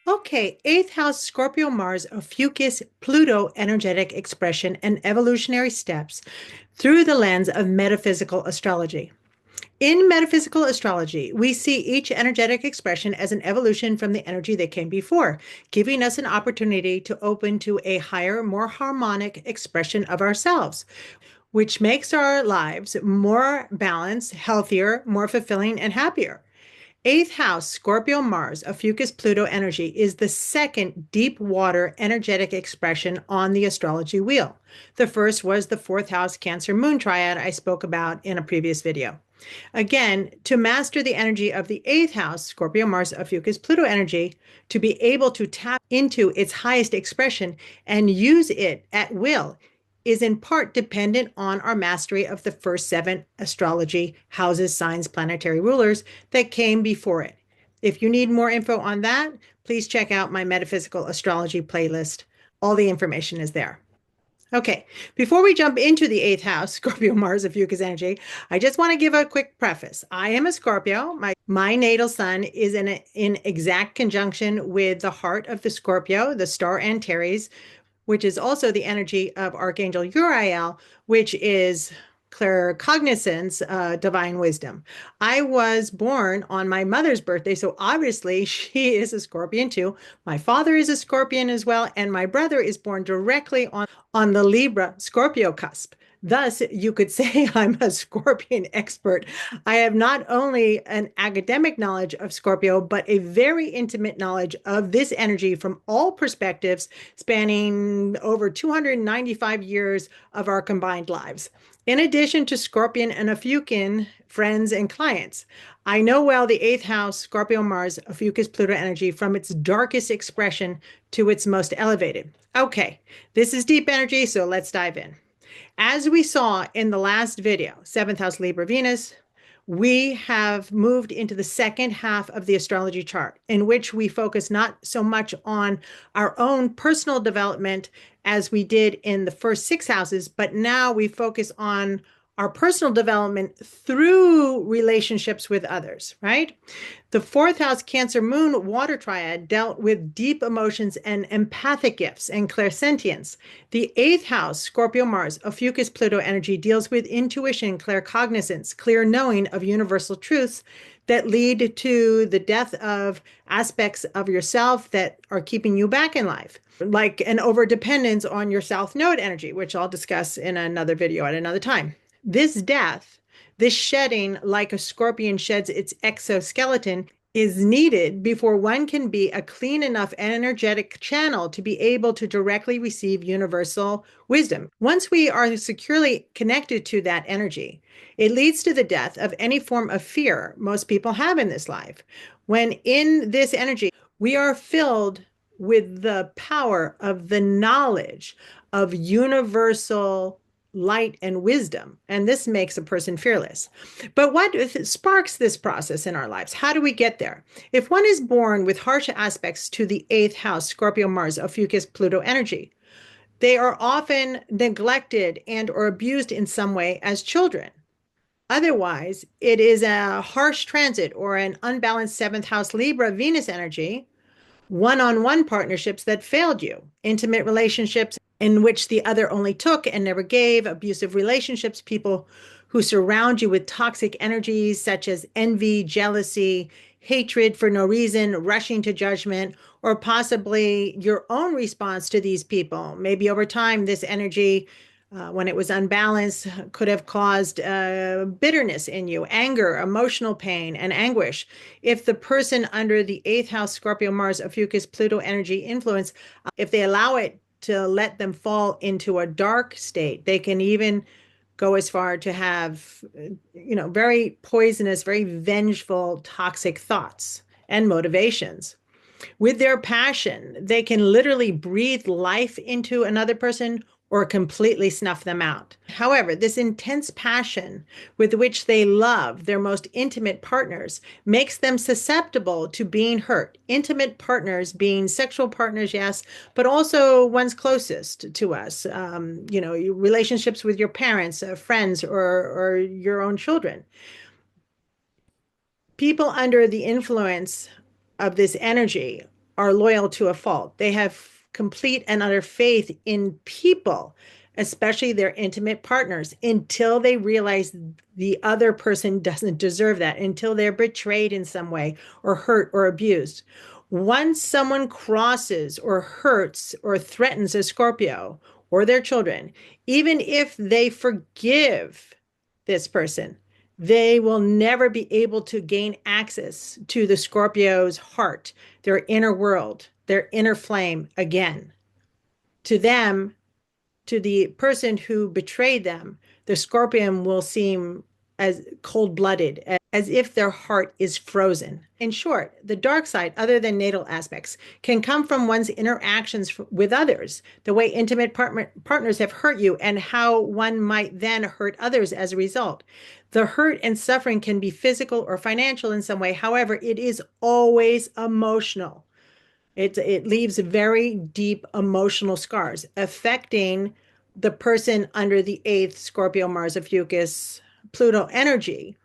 Okay, eighth house Scorpio Mars Ophiuchus Pluto energetic expression and evolutionary steps through the lens of metaphysical astrology. In metaphysical astrology, we see each energetic expression as an evolution from the energy that came before, giving us an opportunity to open to a higher, more harmonic expression of ourselves, which makes our lives more balanced, healthier, more fulfilling, and happier. Eighth house, Scorpio Mars, Ophiuchus Pluto energy is the second deep water energetic expression on the astrology wheel. The first was the fourth house Cancer Moon triad I spoke about in a previous video. Again, to master the energy of the eighth house, Scorpio Mars, Ophiuchus Pluto energy, to be able to tap into its highest expression and use it at will is in part dependent on our mastery of the first seven astrology houses, signs, planetary rulers that came before it. If you need more info on that, please check out my metaphysical astrology playlist. All the information is there. Okay, before we jump into the eighth house, Scorpio Mars of Fucus energy, I just want to give a quick preface. I am a Scorpio. My natal sun is in exact conjunction with the heart of the Scorpio, the star Antares, which is also the energy of Archangel Uriel, which is claircognizance, divine wisdom. I was born on my mother's birthday, so obviously she is a Scorpion too. My father is a Scorpion as well, and my brother is born directly on the Libra Scorpio cusp. Thus, you could say I'm a Scorpion expert. I have not only an academic knowledge of Scorpio, but a very intimate knowledge of this energy from all perspectives, spanning over 295 years of our combined lives. In addition to Scorpion and Ophiuchian friends and clients, I know well the eighth house, Scorpio Mars, Ophiuchus Pluto energy from its darkest expression to its most elevated. Okay, this is deep energy, so let's dive in. As we saw in the last video, seventh house Libra Venus, we have moved into the second half of the astrology chart, in which we focus not so much on our own personal development as we did in the first six houses, but now we focus on our personal development through relationships with others, right? The fourth house Cancer Moon water triad dealt with deep emotions and empathic gifts and clairsentience. The eighth house Scorpio Mars Ophiuchus Pluto energy deals with intuition, claircognizance, clear knowing of universal truths that lead to the death of aspects of yourself that are keeping you back in life, like an overdependence on your south node energy, which I'll discuss in another video at another time. This death, this shedding, like a scorpion sheds its exoskeleton, is needed before one can be a clean enough energetic channel to be able to directly receive universal wisdom. Once we are securely connected to that energy, it leads to the death of any form of fear most people have in this life. When in this energy, we are filled with the power of the knowledge of universal light and wisdom, and this makes a person fearless. But what sparks this process in our lives? How do we get there? If one is born with harsh aspects to the eighth house, Scorpio Mars, Ophiuchus Pluto energy, they are often neglected and or abused in some way as children. Otherwise, it is a harsh transit or an unbalanced seventh house Libra Venus energy, one-on-one partnerships that failed you, intimate relationships in which the other only took and never gave, abusive relationships, people who surround you with toxic energies such as envy, jealousy, hatred for no reason, rushing to judgment, or possibly your own response to these people. Maybe over time, this energy, when it was unbalanced, could have caused bitterness in you, anger, emotional pain, and anguish. If the person under the eighth house Scorpio Mars Ophiuchus Pluto energy influence, if they allow it to let them fall into a dark state, they can even go as far to have, very poisonous, very vengeful, toxic thoughts and motivations. With their passion, they can literally breathe life into another person or completely snuff them out. However, this intense passion with which they love their most intimate partners makes them susceptible to being hurt. Intimate partners being sexual partners, yes, but also one's closest to us. Relationships with your parents, friends, or your own children. People under the influence of this energy are loyal to a fault. They have complete and utter faith in people, especially their intimate partners, until they realize the other person doesn't deserve that, until they're betrayed in some way or hurt or abused. Once someone crosses or hurts or threatens a Scorpio or their children, even if they forgive this person, they will never be able to gain access to the Scorpio's heart, their inner world, their inner flame again. To them, to the person who betrayed them, the Scorpion will seem as cold-blooded, as if their heart is frozen. In short, the dark side, other than natal aspects, can come from one's interactions with others, the way intimate partners have hurt you, and how one might then hurt others as a result. The hurt and suffering can be physical or financial in some way. However, it is always emotional. It leaves very deep emotional scars affecting the person under the eighth Scorpio Mars Ophiuchus Pluto energy,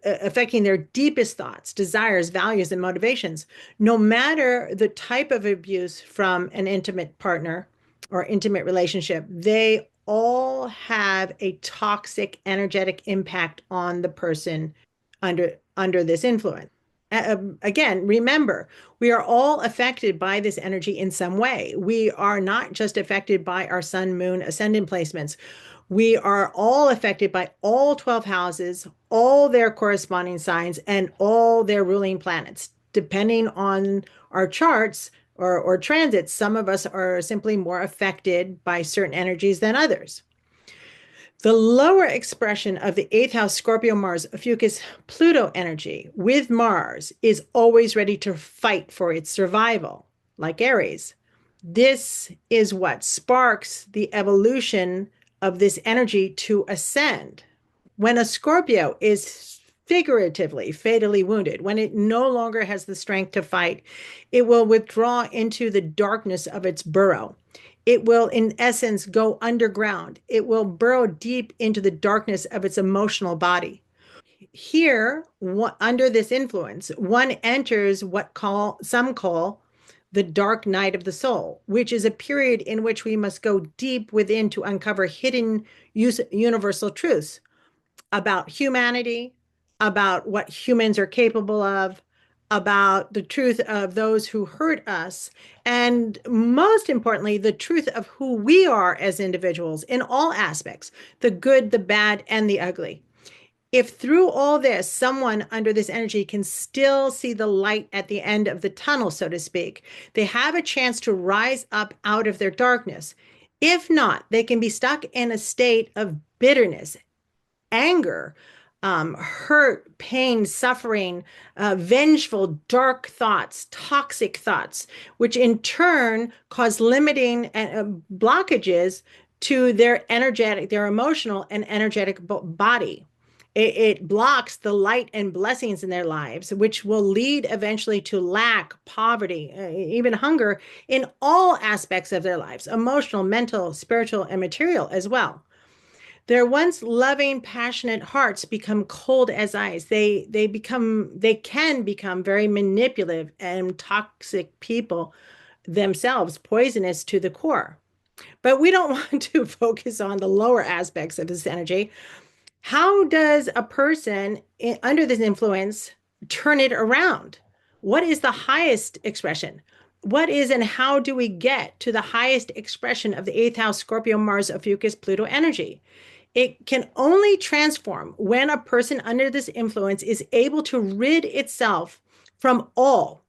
affecting their deepest thoughts, desires, values, and motivations. No matter the type of abuse from an intimate partner or intimate relationship, they all have a toxic energetic impact on the person under this influence. Again, remember, we are all affected by this energy in some way. We are not just affected by our sun, moon, ascendant placements. We are all affected by all 12 houses, all their corresponding signs, and all their ruling planets. Depending on our charts or transits, some of us are simply more affected by certain energies than others. The lower expression of the eighth house Scorpio Mars Ophiuchus Pluto energy with Mars is always ready to fight for its survival, like Aries. This is what sparks the evolution of this energy to ascend. When a Scorpio is figuratively fatally wounded, when it no longer has the strength to fight, it will withdraw into the darkness of its burrow. It will, in essence, go underground. It will burrow deep into the darkness of its emotional body. Here, under this influence, one enters what some call the dark night of the soul, which is a period in which we must go deep within to uncover hidden universal truths about humanity, about what humans are capable of, about the truth of those who hurt us, and most importantly, the truth of who we are as individuals in all aspects, the good, the bad, and the ugly. If through all this, someone under this energy can still see the light at the end of the tunnel, so to speak, they have a chance to rise up out of their darkness. If not, they can be stuck in a state of bitterness, anger, hurt, pain, suffering, vengeful, dark thoughts, toxic thoughts, which in turn cause limiting blockages to their energetic, their emotional and energetic body. It blocks the light and blessings in their lives, which will lead eventually to lack, poverty, even hunger in all aspects of their lives, emotional, mental, spiritual, and material as well. Their once loving, passionate hearts become cold as ice. They can become very manipulative and toxic people themselves, poisonous to the core. But we don't want to focus on the lower aspects of this energy. How does a person under this influence turn it around? What is the highest expression? What is and how do we get to the highest expression of the eighth house Scorpio Mars Ophiuchus Pluto energy? It can only transform when a person under this influence is able to rid itself from all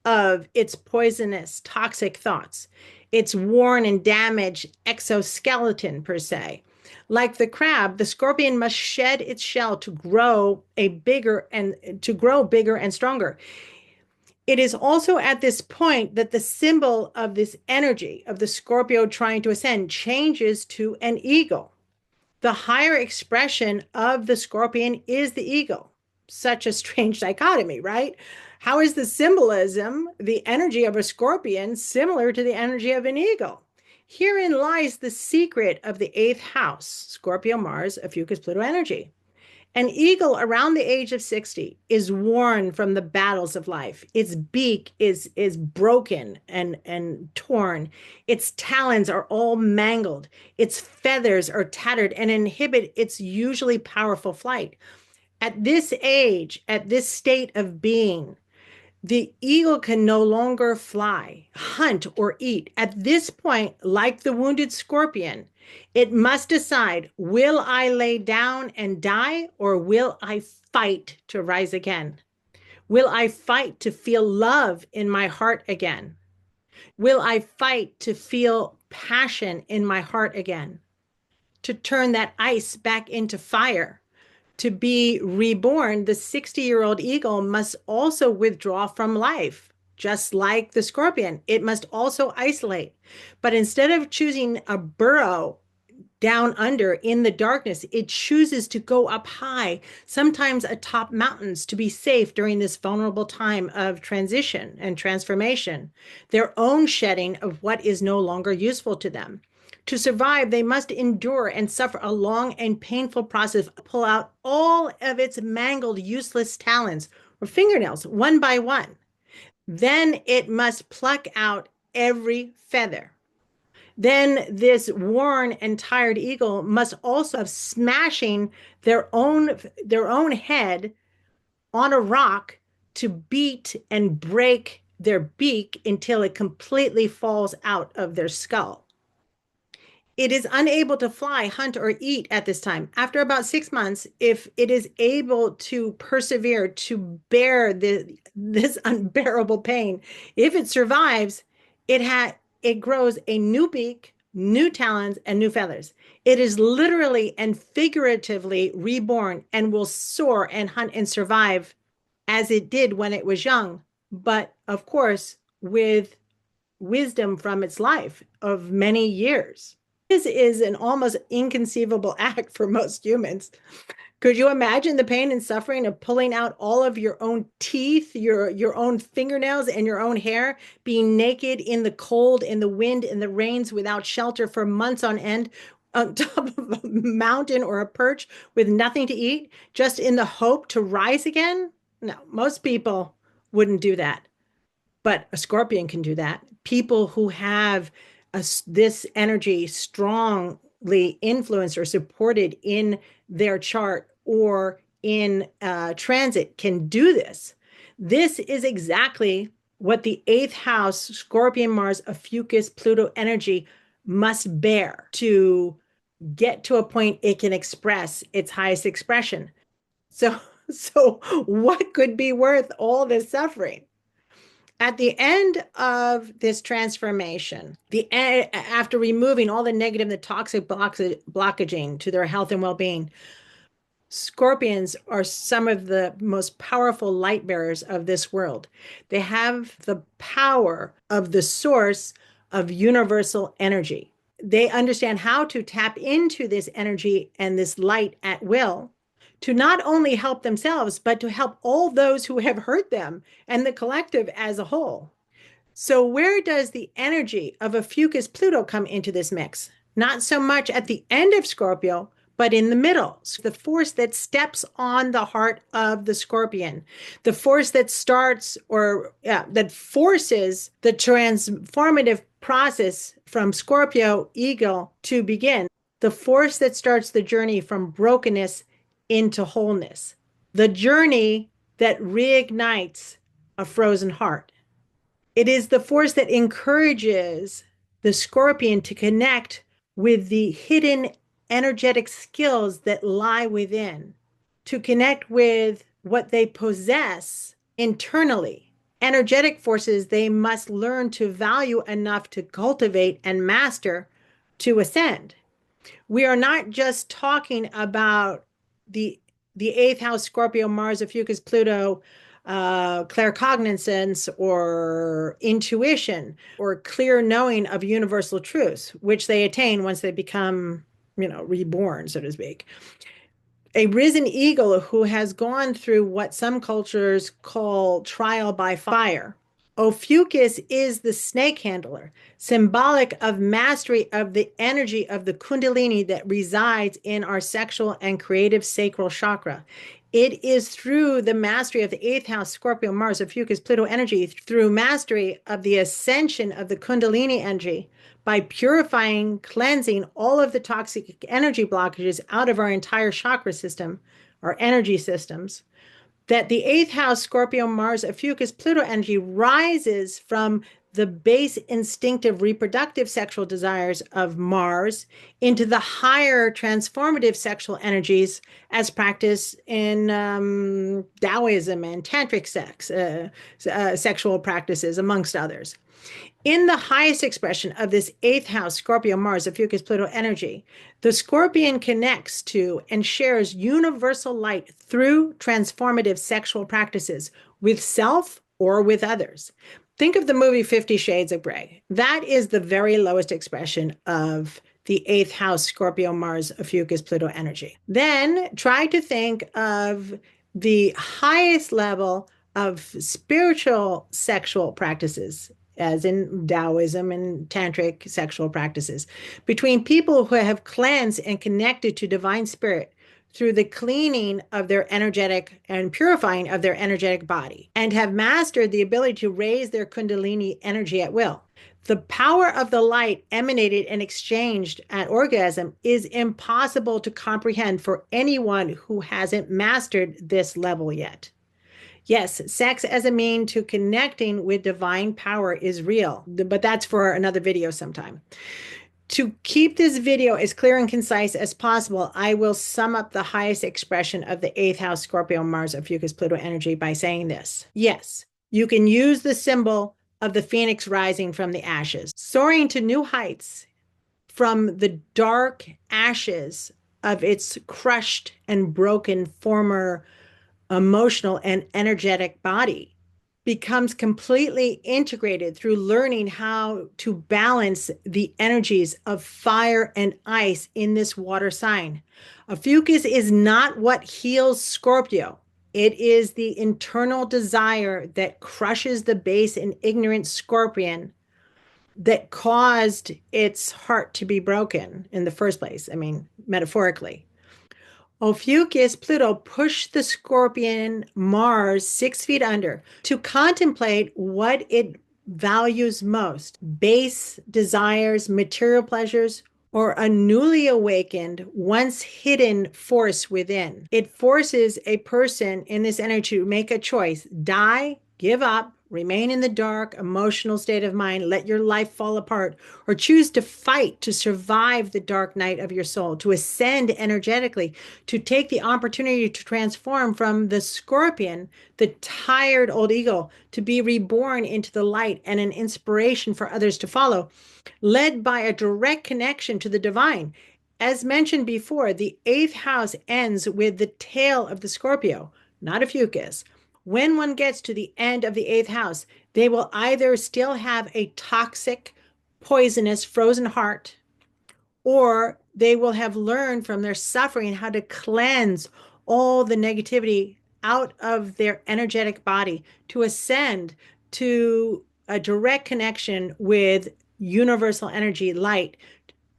of its poisonous, toxic thoughts, its worn and damaged exoskeleton, per se. Like the crab, the scorpion must shed its shell to grow bigger and stronger. It is also at this point that the symbol of this energy of the Scorpio trying to ascend changes to an eagle. The higher expression of the scorpion is the eagle. Such a strange dichotomy, right? How is the symbolism, the energy of a scorpion, similar to the energy of an eagle? Herein lies the secret of the eighth house, Scorpio Mars, Ophiuchus Pluto energy. An eagle around the age of 60 is worn from the battles of life. Its beak is broken and torn. Its talons are all mangled. Its feathers are tattered and inhibit its usually powerful flight. At this age, at this state of being, the eagle can no longer fly, hunt, or eat. At this point, like the wounded scorpion, it must decide, will I lay down and die, or will I fight to rise again? Will I fight to feel love in my heart again? Will I fight to feel passion in my heart again? To turn that ice back into fire? To be reborn, the 60-year-old eagle must also withdraw from life, just like the scorpion. It must also isolate. But instead of choosing a burrow down under in the darkness, it chooses to go up high, sometimes atop mountains, to be safe during this vulnerable time of transition and transformation, their own shedding of what is no longer useful to them. To survive, they must endure and suffer a long and painful process, pull out all of its mangled, useless talons or fingernails one by one. Then it must pluck out every feather. Then this worn and tired eagle must also have smashing their own head on a rock to beat and break their beak until it completely falls out of their skull. It is unable to fly, hunt, or eat at this time. After about 6 months, if it is able to persevere to bear this unbearable pain, if it survives, it grows a new beak, new talons, and new feathers. It is literally and figuratively reborn and will soar and hunt and survive as it did when it was young, but of course, with wisdom from its life of many years. This is an almost inconceivable act for most humans. Could you imagine the pain and suffering of pulling out all of your own teeth, your own fingernails, and your own hair, being naked in the cold, in the wind, in the rains, without shelter for months on end, on top of a mountain or a perch with nothing to eat, just in the hope to rise again? No, most people wouldn't do that. But a scorpion can do that. People who have this energy strongly influenced or supported in their chart or in transit can do this. This is exactly what the eighth house Scorpion, Mars, Ophiuchus, Pluto energy must bear to get to a point it can express its highest expression. So, so what could be worth all this suffering? At the end of this transformation, after removing all the negative, the toxic blockaging to their health and well-being, scorpions are some of the most powerful light bearers of this world. They have the power of the source of universal energy. They understand how to tap into this energy and this light at will to not only help themselves, but to help all those who have hurt them and the collective as a whole. So, where does the energy of Ophiuchus Pluto come into this mix? Not so much at the end of Scorpio, but in the middle. So the force that steps on the heart of the scorpion, the force that starts that forces the transformative process from Scorpio Eagle to begin, the force that starts the journey from brokenness into wholeness, the journey that reignites a frozen heart. It is the force that encourages the scorpion to connect with the hidden energetic skills that lie within, to connect with what they possess internally, energetic forces they must learn to value enough to cultivate and master to ascend. We are not just talking about the eighth house Scorpio, Mars, Ophiuchus, Pluto, claircognizance or intuition or clear knowing of universal truths, which they attain once they become, reborn, so to speak. A risen eagle who has gone through what some cultures call trial by fire Ophiuchus is the snake handler, symbolic of mastery of the energy of the Kundalini that resides in our sexual and creative sacral chakra. It is through the mastery of the eighth house, Scorpio, Mars, Ophiuchus, Pluto energy, through mastery of the ascension of the Kundalini energy, by purifying, cleansing all of the toxic energy blockages out of our entire chakra system, our energy systems, that the eighth house, Scorpio, Mars, Ophiuchus, Pluto energy rises from the base instinctive reproductive sexual desires of Mars into the higher transformative sexual energies as practiced in Taoism and tantric sexual practices, amongst others. In the highest expression of this eighth house, Scorpio, Mars, Ophiuchus, Pluto energy, the Scorpion connects to and shares universal light through transformative sexual practices with self or with others. Think of the movie 50 Shades of Grey. That is the very lowest expression of the eighth house, Scorpio, Mars, Ophiuchus, Pluto energy. Then try to think of the highest level of spiritual sexual practices, as in Taoism and tantric sexual practices, between people who have cleansed and connected to divine spirit through the cleaning of their energetic and purifying of their energetic body, and have mastered the ability to raise their Kundalini energy at will. The power of the light emanated and exchanged at orgasm is impossible to comprehend for anyone who hasn't mastered this level yet. Yes, sex as a mean to connecting with divine power is real, but that's for another video sometime. To keep this video as clear and concise as possible, I will sum up the highest expression of the eighth house, Scorpio, Mars, Ophiuchus, Pluto energy by saying this. Yes, you can use the symbol of the phoenix rising from the ashes, soaring to new heights from the dark ashes of its crushed and broken former emotional and energetic body, becomes completely integrated through learning how to balance the energies of fire and ice in this water sign. Ophiuchus is not what heals Scorpio. It is the internal desire that crushes the base and ignorant Scorpion that caused its heart to be broken in the first place. I mean, metaphorically. Ophiuchus Pluto pushed the Scorpion Mars 6 feet under to contemplate what it values most: base desires, material pleasures, or a newly awakened, once hidden force within. It forces a person in this energy to make a choice: die, give up, remain in the dark, emotional state of mind, let your life fall apart, or choose to fight to survive the dark night of your soul, to ascend energetically, to take the opportunity to transform from the Scorpion, the tired old ego, to be reborn into the light and an inspiration for others to follow, led by a direct connection to the divine. As mentioned before, the eighth house ends with the tail of the Scorpio, not Ophiuchus. When one gets to the end of the eighth house, they will either still have a toxic, poisonous, frozen heart, or they will have learned from their suffering how to cleanse all the negativity out of their energetic body to ascend to a direct connection with universal energy, light,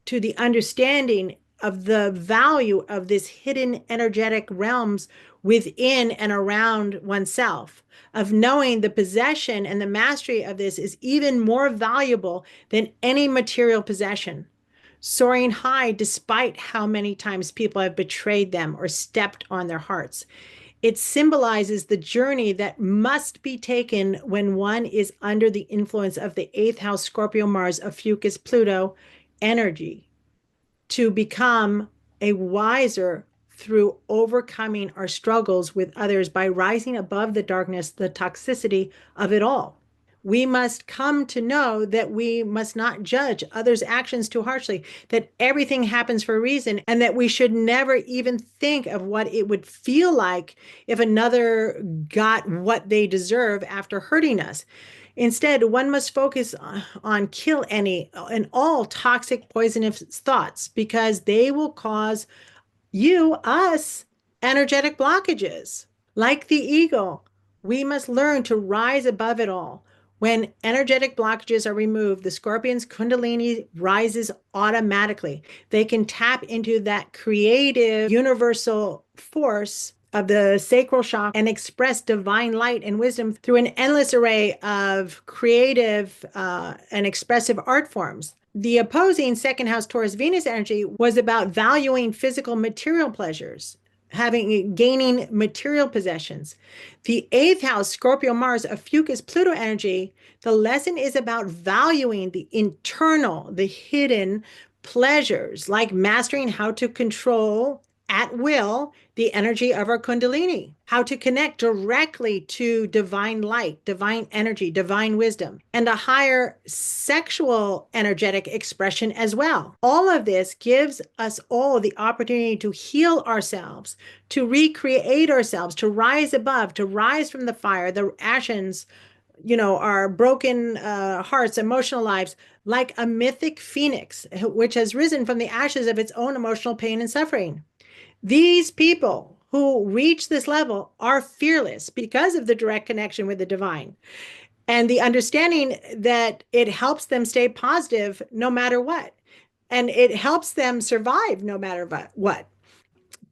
to the understanding of the value of this hidden energetic realms within and around oneself, of knowing the possession and the mastery of this is even more valuable than any material possession, soaring high despite how many times people have betrayed them or stepped on their hearts. It symbolizes the journey that must be taken when one is under the influence of the eighth house, Scorpio, Mars, Ophiuchus, Pluto energy, to become a wiser through overcoming our struggles with others by rising above the darkness, the toxicity of it all. We must come to know that we must not judge others' actions too harshly, that everything happens for a reason, and that we should never even think of what it would feel like if another got what they deserve after hurting us. Instead, one must focus on kill any and all toxic, poisonous thoughts, because they will cause us, energetic blockages. Like the eagle, we must learn to rise above it all. When energetic blockages are removed, the Scorpion's Kundalini rises automatically. They can tap into that creative universal force of the sacral chakra and express divine light and wisdom through an endless array of creative and expressive art forms. The opposing second house Taurus Venus energy was about valuing physical material pleasures, gaining material possessions. The eighth house Scorpio Mars Ophiuchus Pluto energy, the lesson is about valuing the internal, the hidden pleasures, like mastering how to control at will the energy of our Kundalini, how to connect directly to divine light, divine energy, divine wisdom, and a higher sexual energetic expression as well. All of this gives us all the opportunity to heal ourselves, to recreate ourselves, to rise above, to rise from the fire, the ashes, our broken hearts, emotional lives, like a mythic phoenix, which has risen from the ashes of its own emotional pain and suffering. These people who reach this level are fearless because of the direct connection with the divine and the understanding that it helps them stay positive no matter what. And it helps them survive no matter what.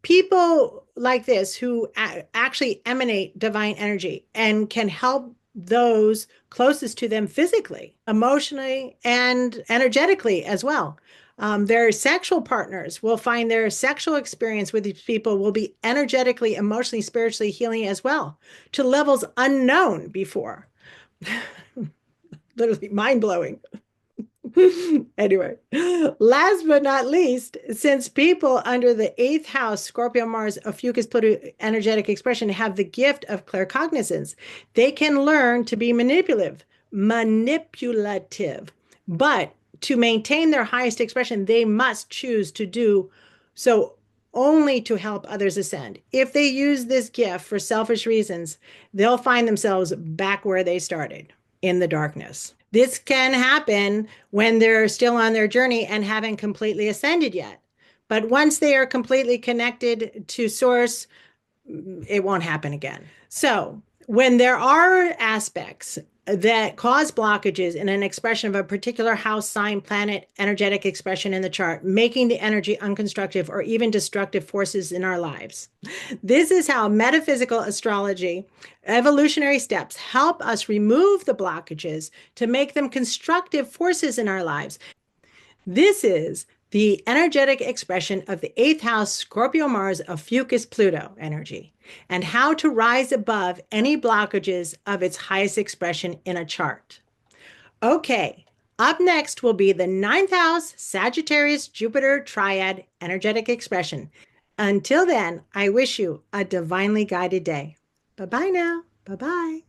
People like this who actually emanate divine energy and can help those closest to them physically, emotionally, and energetically as well. Their sexual partners will find their sexual experience with these people will be energetically, emotionally, spiritually healing as well to levels unknown before. Literally mind blowing. Anyway, last but not least, since people under the eighth house, Scorpio, Mars, Ophiuchus, Pluto energetic expression have the gift of claircognizance, they can learn to be manipulative. But to maintain their highest expression, they must choose to do so only to help others ascend. If they use this gift for selfish reasons, they'll find themselves back where they started in the darkness. This can happen when they're still on their journey and haven't completely ascended yet. But once they are completely connected to source, it won't happen again. So, when there are aspects that cause blockages in an expression of a particular house, sign, planet, energetic expression in the chart, making the energy unconstructive or even destructive forces in our lives. This is how metaphysical astrology, evolutionary steps help us remove the blockages to make them constructive forces in our lives. This is the energetic expression of the eighth house Scorpio Mars Ophiuchus Pluto energy and how to rise above any blockages of its highest expression in a chart. Okay, up next will be the ninth house Sagittarius Jupiter triad energetic expression. Until then, I wish you a divinely guided day. Bye bye now. Bye bye.